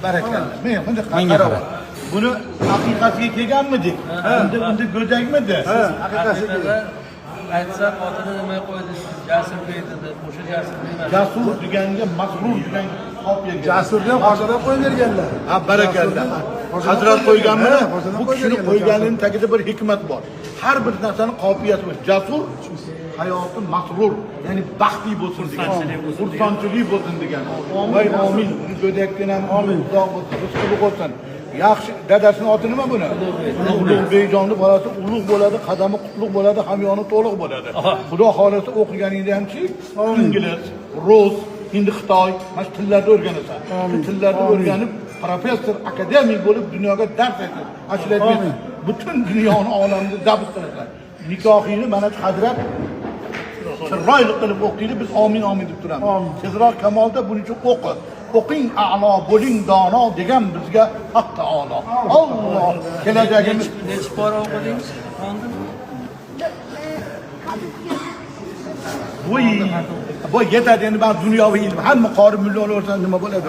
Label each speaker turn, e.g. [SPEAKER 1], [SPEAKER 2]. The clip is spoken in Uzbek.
[SPEAKER 1] barakalla. Men bunday
[SPEAKER 2] Menga
[SPEAKER 1] qarab.
[SPEAKER 2] qarab.
[SPEAKER 1] Buni haqiqatiga kelganmidik? Unda go'jakmidi?
[SPEAKER 3] Haqiqatda aytsam otini nima qo'ydi? Jasur dedi. O'sha jasur emas.
[SPEAKER 1] Jasur deganga masrur degan qop bergan.
[SPEAKER 4] Jasurga qo'shada qo'yib berganlar.
[SPEAKER 1] Ha, barakalla. Hazrat qo'yganmi? Bu kishini qo'yganining tagida bir hikmat bor. Har bir narsani qopiyati bor. Jasur hayoti masrur, ya'ni baxtli bo'lsin degan. Xursandchilik bo'lsin degan. Voy amin. Uni go'dakdan ham amin. Xudo bo'lsin, rizqi bo'lsin. Yaxshi, dadasining oti nima buni? Ulug' bejonni bolasi ulug' bo'ladi, qadami qutlug' bo'ladi, hamyoni to'liq bo'ladi. Xudo xolasa o'qiganingda hamki ingliz, rus, hindi, xitoy, mana shu tillarni o'rganasan. Shu tillarni o'rganib, professor, akademik bo'lib dunyoga dars aytasiz. Ashlaysiz. Butun dunyoni olamni zabt qilasan. Nikohingni mana shu Hazrat chiroyli qilib o'qiydi, biz amin amin deb turamiz. Tezroq kamolda buning uchun o'qi. O'qing a'lo, bo'ling dono degan bizga Haq taolo. Alloh kelajagimiz.
[SPEAKER 3] Necha pora o'qidingiz?
[SPEAKER 1] Bu yetadi endi, ben dunyoviy ilm hamma qori mulla o'rtasida nima bo'ladi?